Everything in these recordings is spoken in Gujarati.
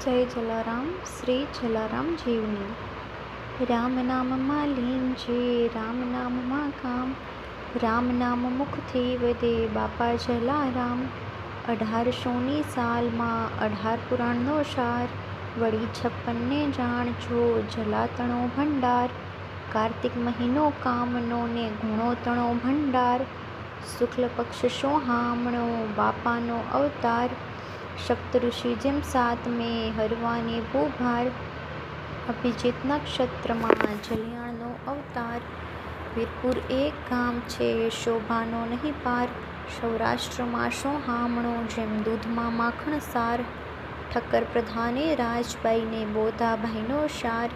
જય જલારામ. શ્રી જલારામ જીવની. રામ નામમાં લીન છે, રામ નામમાં કામ, રામ નામ મુખથી વધે બાપા જલારામ. 1800ની સાલમાં 18 પુરાણનો સાર, વળી 56 ને જાણજો જલાતણો ભંડાર. કાર્તિક મહિનો કામનો ને ગુણોતણો ભંડાર, શુક્લ પક્ષ સોહામણો બાપાનો અવતાર. સપ્તઋષિ જેમ સાતમે હરવાને ભૂભાર, અભિજીત નક્ષત્રમાં જલિયાણનો અવતાર. વીરપુર એક ગામ છે, શોભાનો નહીં પાર, સૌરાષ્ટ્રમાં સોહામણો જેમ દૂધમાં માખણ સાર. ઠક્કર પ્રધાને રાજબાઈને બોધાભાઈનો સાર,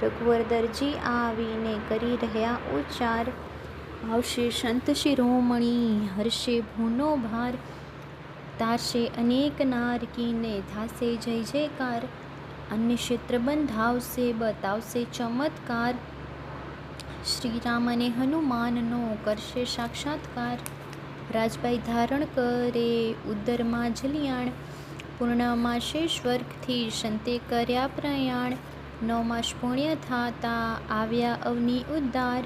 રઘુવર દરજી આવીને કરી રહ્યા ઉચ્ચાર. આવશે સંત શિરોમણી હરશે ભૂનો ભાર, તારશે અનેક નારકીને થાશે જય જયકાર. અન્ય ક્ષેત્ર બંધાવશે બતાવશે ચમત્કાર, શ્રીરામ અને હનુમાનનો કરશે સાક્ષાત્કાર. રાજબાઈ ધારણ કરે ઉદરમાં જલિયાણ, પૂર્ણમાસે સ્વર્ગથી સંતે કર્યા પ્રયાણ. 9 માસ પુણ્ય થાતા આવ્યા અવની ઉદ્ધાર,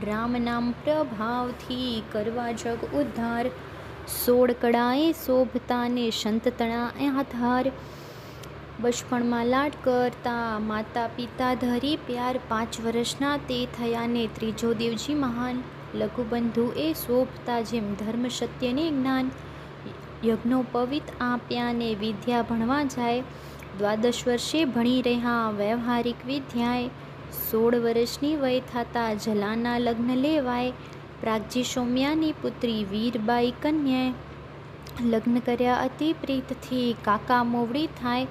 રામ નામ પ્રભાવથી કરવા જગ ઉદ્ધાર. 16 કળાએ શોભતાને સંત તણા આધાર, બચપણમાં લાડ કરતા માતા પિતા ધરી પ્યાર. 5 વર્ષના તે થયાને ત્રીજો દેવજી મહાન, લઘુબંધુ એ શોભતા જેમ ધર્મ સત્યને જ્ઞાન. યજ્ઞો પવિત આપ્યાને વિદ્યા ભણવા જાય, 12 વર્ષે ભણી રહ્યા વ્યવહારિક વિદ્યાએ. 16 વર્ષની વય થતા જલાના લગ્ન લેવાય, પ્રાગજી સૌમ્યાની પુત્રી વીરબાઈ કન્યાએ. લગ્ન કર્યા અતિ પ્રીતથી કાકા મોવડી થાય,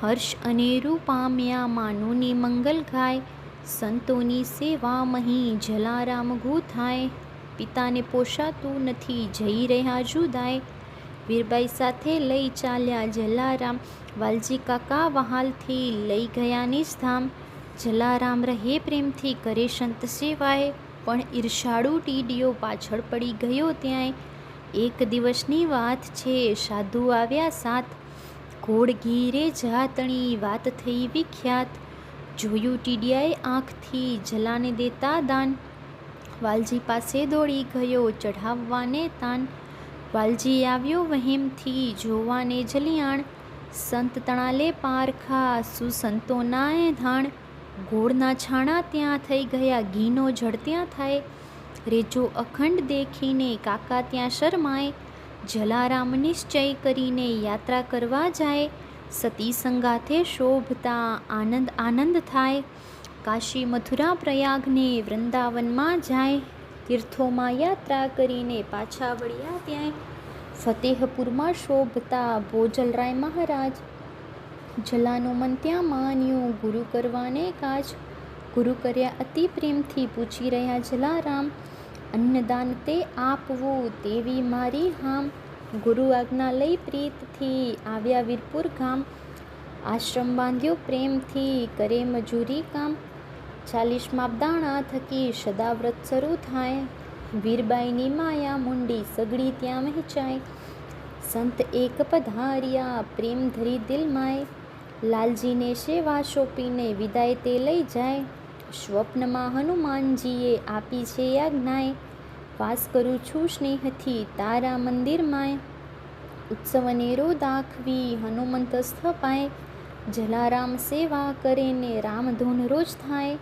હર્ષ અનેરું પામ્યા માનુની મંગલ ગાય. સંતોની સેવા મહી જલારામ ગુથાય, પિતાને પોષાતું નથી જઈ રહ્યા જુદાય. વીરબાઈ સાથે લઈ ચાલ્યા જલારામ, વાલજી કાકા વહાલથી લઈ ગયા નિષ્ધામ. જલારામ રહે પ્રેમથી કરે સંત સેવાય, પણ ઈર્ષાળુ ટીડીઓ પાછળ પડી ગયો ત્યાંય. એક દિવસની વાત છે, સાધુ આવ્યા 7, ઘોડગીરે જાતણી વાત થઈ વિખ્યાત. જોયું ટીડિયાએ આંખથી જલાને દેતા દાન, વાલજી પાસે દોડી ગયો ચઢાવવાને તાન. વાલજી આવ્યો વહેમથી જોવાને જલિયાણ, સંત તણાલે પારખા સુસંતોના ધાણ. ગોળના છાણા ત્યાં થઈ ગયા ઘીનો જળ ત્યાં થાય, રેજો અખંડ દેખીને કાકા ત્યાં શરમાય. જલારામ નિશ્ચય કરીને યાત્રા કરવા જાય, સતી સંગાથે શોભતા આનંદ આનંદ થાય. કાશી મથુરા પ્રયાગને વૃંદાવનમાં જાય, તીર્થોમાં યાત્રા કરીને પાછા વળ્યા ત્યાંય. ફતેહપુરમાં શોભતા ભોજલરાય મહારાજ, જલાનું મન ત્યાં માન્યું ગુરુ કરવાને કાજ. ગુરુ કર્યા અતિ પ્રેમથી પૂછી રહ્યા જલારામ, અન્નદાન તે આપવું તેવી મારી હામ. ગુરુ આજ્ઞા લઈ પ્રીતથી આવ્યા વીરપુર ગામ, આશ્રમ બાંધ્યો પ્રેમથી કરે મજૂરી કામ. 40 માપદાણા થકી સદા વ્રત શરૂ થાય, વીરબાઈની માયા મુંડી સગડી ત્યાં વહેંચાય. સંત એક પધાર્યા પ્રેમ ધરી દિલમાય, લાલજીને સેવા સોંપીને વિદાય તે લઈ જાય. સ્વપ્નમાં હનુમાનજીએ આપી છે આજ્ઞાએ, વાસ કરું છું સ્નેહથી તારા મંદિરમાંય. ઉત્સવ અનેરો દાખવી હનુમંત સ્થપાય, જલારામ સેવા કરે ને રામધૂન રોજ થાય.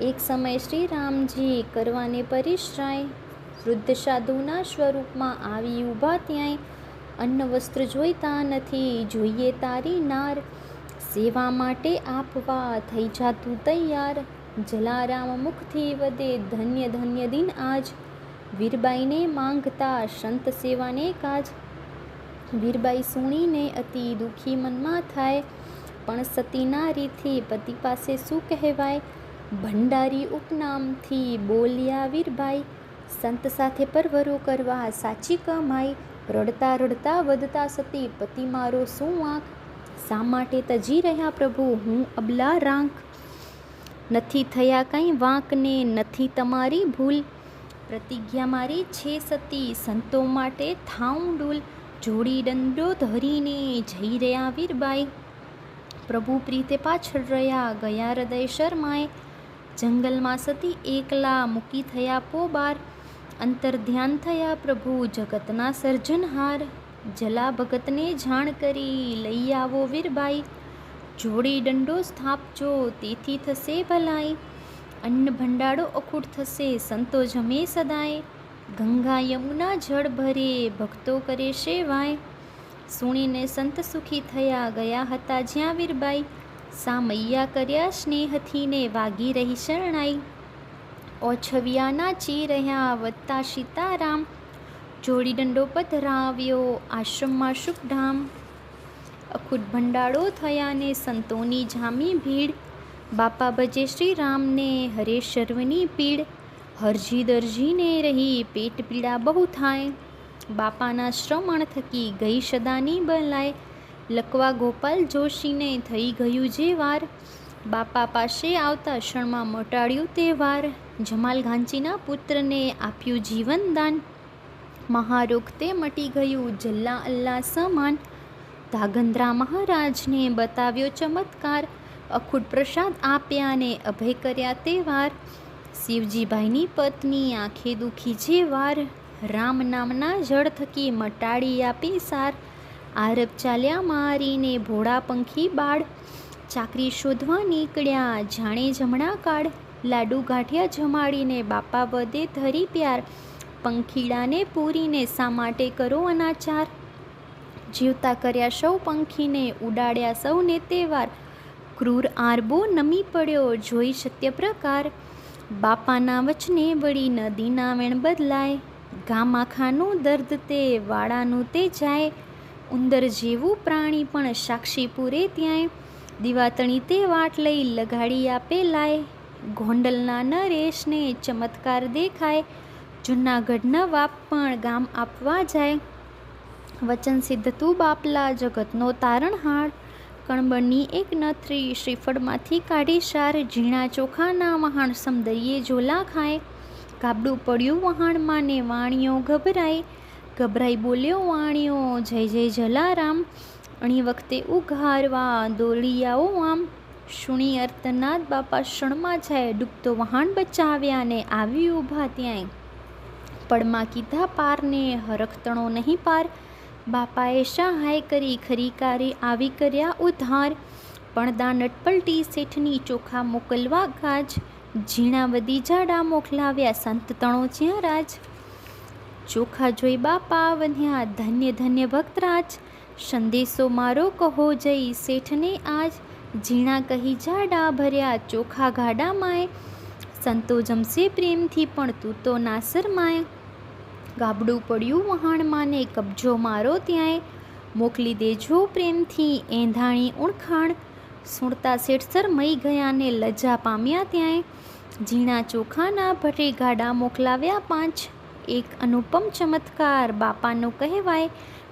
એક સમય શ્રી રામજી કરવાને પરિશ્રાય, વૃદ્ધ સાધુના સ્વરૂપમાં આવી ઊભા ત્યાંય. અન્ન વસ્ત્ર જોઈતા નથી જોઈએ તારી નાર, સેવા માટે આપવા થઈ જાતું તૈયાર. જલારામ મુખથી વધે ધન્ય ધન્ય દિન આજ, વીરબાઈને માંગતા સંત સેવાને કાજ. વીરબાઈ સુણીને અતિ દુઃખી મનમાં થાય, પણ સતી નારીથી પતિ પાસે શું કહેવાય. ભંડારી ઉપનામથી બોલ્યા વીરબાઈ, સંત સાથે પરવરો કરવા સાચી કમાઈ. રડતા રડતા વધતા સતી પતિ મારો શું વાંક, શા માટે તજી રહ્યા પ્રભુ હું અબલા રાંક. નથી થયા કંઈ વાંકને નથી તમારી ભૂલ, પ્રતિજ્ઞા મારી છે સતી સંતો માટે થાઉં ડૂલ. જોડી દંડો ધરીને જઈ રહ્યા વીરબાઈ, પ્રભુ પ્રીતે પાછળ રહ્યા, ગયા હૃદય શરમાય. જંગલમાં સતી એકલા, મૂકી થયા પોબાર. અંતર ધ્યાન થયા પ્રભુ, જગતના સર્જનહાર. જલા ભગતને જાણ કરી, લઈ આવો વીરબાઈ. જોડી દંડો સ્થાપજો, તેથી થશે ભલાઈ. અન્ન ભંડારો અખૂટ થશે, સંતો જમે સદાય. ગંગા યમુના જળ ભરે, ભક્તો કરે સેવાય. સુણીને સંત સુખી થયા, ગયા હતા જ્યાં વીરબાઈ. સામૈયા કર્યા સ્નેહથી ને, વાગી રહી શરણાઈ. ઓછવિયા નાચી રહ્યા, વધતા સીતારામ. જોડી દંડો પધરાવ્યો, આશ્રમમાં શુભધામ. અખૂટ ભંડારો થયા ને, સંતોની જામી ભીડ. બાપા ભજે શ્રી રામને, હરે સર્વની પીડ. હરજી દરજીને રહી, પેટ પીડા બહુ થાય. બાપાના શ્રમણ થકી ગઈ સદાની બલાય. લકવા ગોપાલ જોશીને થઈ ગયું જે વાર. બાપા પાસે આવતા ક્ષણમાં મટાડ્યું તે વાર. જમાલ ઘાંચીના પુત્રને આપ્યું જીવનદાન. મહારોગ તે મટી ગયું, જલ્લા અલ્લાહ સમાન. ધાગંદ્રા મહારાજને બતાવ્યો ચમત્કાર. અખૂટ પ્રસાદ આપ્યા ને, અભય કર્યા તે વાર. શિવજીભાઈની પત્ની આંખે દુખી જે વાર. રામ નામના જળ થકી મટાડી આપી સાર. આરબ ચાલ્યા મારીને, ભોળા પંખી બાળ. ચાકરી શોધવા નીકળ્યા, જાણે જમણા કાળ. લાડુ ગાંઠિયા જમાડીને, બાપા વધે ધરી પ્યાર. પંખીડાને પૂરીને, શા માટે કરો અનાચાર. જીવતા કર્યા સૌ પંખીને, ઉડાડ્યા સૌને તહેવાર. ક્રૂર આરબો નમી પડ્યો, જોઈ સત્ય પ્રકાર. બાપાના વચને વળી નદીના વેણ બદલાય. ગામ આખાનું દર્દ તે, વાળાનું તે જાય. ઉંદર જેવું પ્રાણી પણ સાક્ષી પૂરે ત્યાંય. દિવાતણી તે વાટ લઈ, લગાડી આપે લાય. ગોંડલના નરેશને ચમત્કાર દેખાય. જૂનાગઢના વાપ પણ ગામ આપવા જાય. વચન સિદ્ધ તું બાપલા, જગતનો તારણહાર. કણબણની એક નથરી, શ્રીફળમાંથી કાઢી સાર. ઝીણા ચોખાના વહાણ, સમદરીએ ઝોલા ખાય. ગાબડું પડ્યું વહાણમાં ને, વાણિયો ગભરાઈ. ગભરાઈ બોલ્યો વાણિયો, જય જય જલારામ. અણી વખતે ઉઘારવા, દોડી આવો આમ. શુણી અર્તનાદ બાપા ક્ષણમાં જાય. ડૂબતો વહાણ બચાવ્યા ને, આવી ઊભા ત્યાંય. પડમાં કીધા પારને, હરખતણો નહીં પાર. બાપાએ સહાય કરી, ખરી કારે આવી કર્યા ઉધાર. પડદા નટપલટી શેઠની, ચોખા મોકલવા ગાજ. ઝીણા વધી જાડા મોકલાવ્યા, સંત તણો જ્યાં રાજ. ચોખા જોઈ બાપા વધ્યા, ધન્ય ધન્ય ભક્તરાજ. સંદેશો મારો કહો જઈ, શેઠને આજ. ઝીણા કહી જાડા ભર્યા, ચોખા ગાડામાંય. સંતો જમશે પ્રેમથી, પણ તું તો ના શરમાય. ગાબડું પડ્યું વહાણમાં ને, કબજો મારો ત્યાંય. મોકલી દેજો પ્રેમથી, એંધાણી ઉણખાણ. સુણતા શેઠ શરમાઈ ગયા ને, લજ્જા પામ્યા ત્યાંય. ઝીણા ચોખાના ભરે ગાડા મોકલાવ્યા 5. એક અનુપમ ચમત્કાર બાપાનો કહેવાય.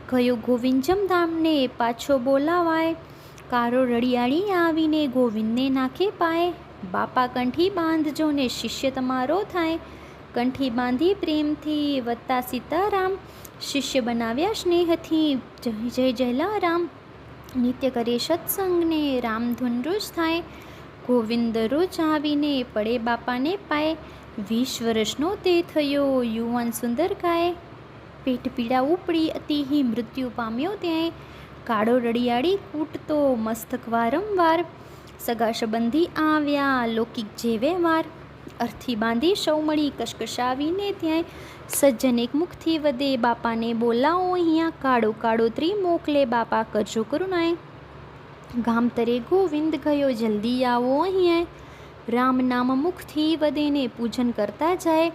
ગયો ગોવિંદ જમધામને, પાછો બોલાવાય. કારો રડિયાળી આવીને, ગોવિંદને નાખે પાય. બાપા કંઠી બાંધજો ને, શિષ્ય તમારો થાય. કંઠી બાંધી પ્રેમથી, વધતા સીતારામ. શિષ્ય બનાવ્યા સ્નેહથી, જય જય જયલારામ. નિત્ય કરે સત્સંગને, રામધૂન રોજ થાય. ગોવિંદ રોજ આવીને, પડે બાપાને પાય. 20 વર્ષનો તે થયો, યુવાન સુંદર ગાય. પેટ પીડા ઉપડી અતિહી, મૃત્યુ પામ્યો ત્યાંય. કાળો રડિયાળી કૂટતો, મસ્તક વારંવાર. સગા સંબંધી આવ્યા, લૌકિક જે વ્યવહાર. અર્થી બાંધી સૌ મળી, કશકશાવીને ત્યાંય. સજ્જન એક મુખથી વધે, બાપાને બોલાવો અહીંયા. કાળો કાળોતરી મોકલે, બાપા કરજો કરુણાય. ગામ તરે ગોવિંદ ગયો, જલ્દી આવો અહીંયા. રામ નામ મુખથી વધે ને, પૂજન કરતા જાય.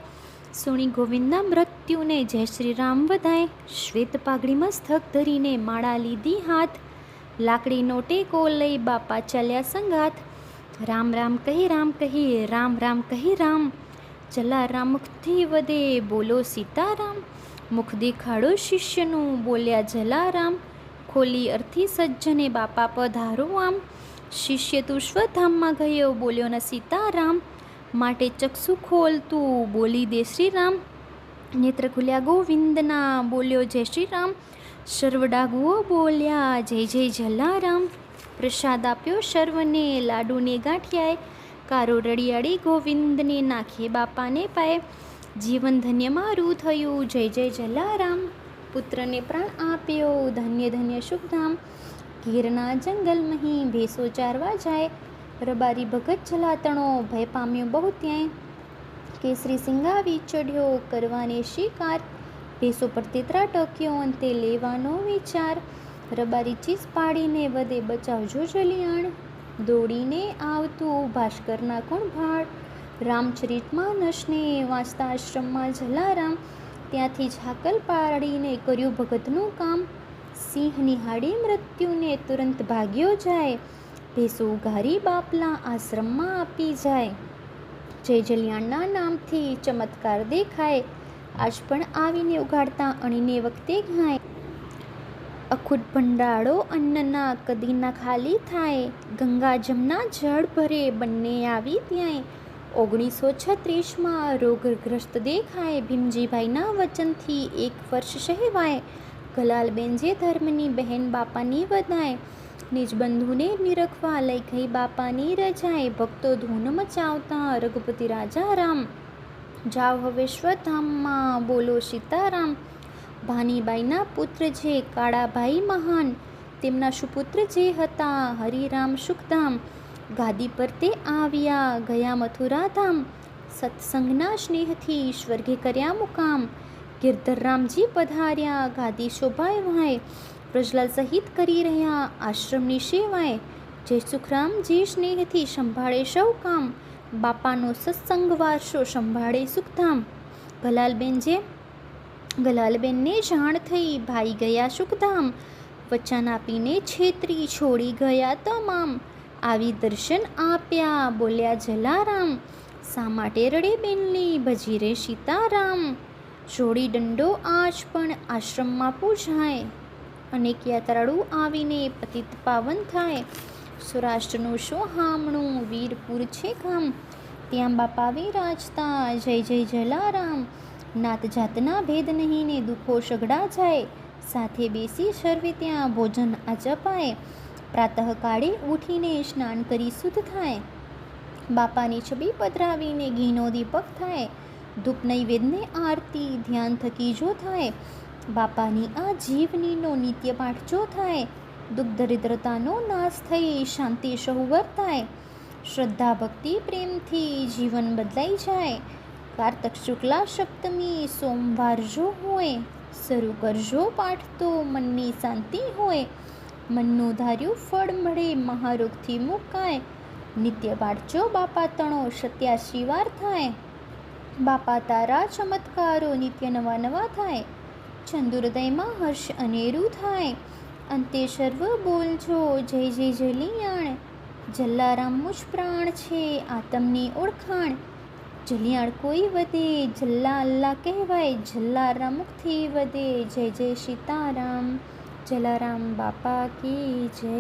સુણી ગોવિંદના મૃત્યુને, જય શ્રી રામ વધાય. શ્વેત પાઘડી મસ્તક ધરીને, માળા લીધી હાથ. લાકડીનો ટેકો લઈ, બાપા ચાલ્યા સંગાથ. રામ રામ કહી, રામ કહી, રામ રામ કહી રામ. જલારામ મુખથી વધે, બોલો સીતારામ. મુખ દેખાડો શિષ્યનું, બોલ્યા જલારામ. ખોલી અર્થી સજ્જને, બાપા પધારો આમ. શિષ્ય તું સ્વધામમાં ગયો, બોલ્યો ન સીતારામ. માટે ચક્ષુ ખોલતું, બોલી દે શ્રીરામ. નેત્ર ખુલ્યા ગોવિંદના, બોલ્યો જય શ્રી રામ. સર્વ ડાગુઓ બોલ્યા, જય જય જલારામ. પ્રસાદ આપ્યો સર્વને, લાડુને ગાંઠિયાએ, કારો રળિયાળી ગોવિંદને નાખે બાપાને પાય. જીવન ધન્ય મારું થયું, જય જય જલારામ. પુત્રને પ્રાણ આપ્યો, ધન્ય ધન્ય શુભધામ. ગીરના જંગલમહી ભેંસો ચારવા જાય, રબારી ભગત જલાતણો, ભય પામ્યો બહુ ત્યાંય. કેસરી સિંગાવી ચઢ્યો, કરવાને શિકાર, ભેંસો પર તેતરા ટક્યો, અંતે લેવાનો વિચાર. રબારી ચીસ પાડીને વધે બચાવજો જલિયાણ, દોડીને આવતું ભાસ્કરના કોણ ભાળ. રામચરિત માનસને વાંચતા આશ્રમમાં જલારામ, ત્યાંથી જ હાકલ પાડીને કર્યું ભગતનું કામ. સિંહ નિહાળી મૃત્યુને તુરંત ભાગ્યો જાય, ભેંસો ઉઘારી બાપલા આશ્રમમાં આપી જાય. જય જલિયાણના નામથી ચમત્કાર દેખાય, આજ પણ આવીને ઉઘાડતા અણીને વખતે ઘાય. અખૂટ ભંડાળો અન્નના કદી ના ખાલી થાય, ગંગા જમના જળ ભરે બંને આવી ત્યાંય. 1936માં રોગગ્રસ્ત દેખાય, ભીમજીભાઈના વચનથી 1 વર્ષ સહેવાય. ગલાલબેન જે ધર્મની બહેન બાપાની વધાય, નિજ બંધુને નિરખવા લઈ ગઈ બાપાની રજાય. ભક્તો ધૂન મચાવતા રઘુપતિ રાજા રામ, જાવ હવે સ્વધામમાં બોલો સીતારામ. ભાનીબાઈના પુત્ર જે કાળાભાઈ મહાન, તેમના સુપુત્ર જે હતા હરિરામ સુખધામ. ગાદી પર તે આવ્યા ગયા મથુરાધામ, સત્સંગના સ્નેહથી સ્વર્ગે કર્યા મુકામ. ગિરધરરામજી પધાર્યા ગાદી શોભાય વાય, વ્રજલાલ સહિત કરી રહ્યા આશ્રમની સેવાય. જય સુખરામજી સ્નેહથી સંભાળે સૌ કામ, બાપાનો સત્સંગ વારસો સંભાળે સુખધામ. ગલાલબેનને જાણ થઈ ભાઈ ગયા સુખધામ, વચન આપીને છેતરી છોડી ગયા તમામ. આવી દર્શન આપ્યા બોલ્યા જલારામ, શા માટે રડે બેનલી ભજી રે સીતારામ. જોડી દંડો આજ પણ આશ્રમમાં પૂજાય, અનેક યાત્રાળુ આવીને પતિત પાવન થાય. સૌરાષ્ટ્રનું સોહામણું વીરપુર છે ગામ, ત્યાં બાપા વિરાજતા જય જય જલારામ. નાત જાતના ભેદ નહીં ને દુઃખો સઘળા જાય, સાથે બેસી સર્વે ત્યાં ભોજન આચપાય. પ્રાતઃકાળે ઉઠીને સ્નાન કરી શુદ્ધ થાય, બાપાની છબી પધરાવીને ઘીનો દીપક થાય. ધૂપ નૈવેદ્યને આરતી ધ્યાન થકી જો થાય, બાપાની આ જીવનીનો નિત્ય પાઠ જો થાય. દુઃખ દરિદ્રતાનો નાશ થઈ શાંતિ સહુ વર્તાય, શ્રદ્ધા ભક્તિ પ્રેમથી જીવન બદલાઈ જાય. કારતક શુક્લા સપ્તમી સોમવાર જો હોય, શરૂ કરજો પાઠ તો મનની શાંતિ હોય. મનનું ધાર્યું ફળ મળે મહારોગથી મુકાય, નિત્ય પાઠ જો બાપા તણો 87 વાર થાય. બાપા તારા ચમત્કારો નિત્ય નવા નવા થાય, ચંદુરદયમાં હર્ષ અનેરું થાય. અંતે સર્વ બોલજો જય જય જલિયાણ, જલારામ મુજ પ્રાણ છે આતમની ઓળખાણ. જલિયાણ કોઈ વધે જલ્લા અલ્લાહ કહેવાય, જલારામ મુખથી વધે જય જય સીતારામ. જલારામ બાપા કી જય.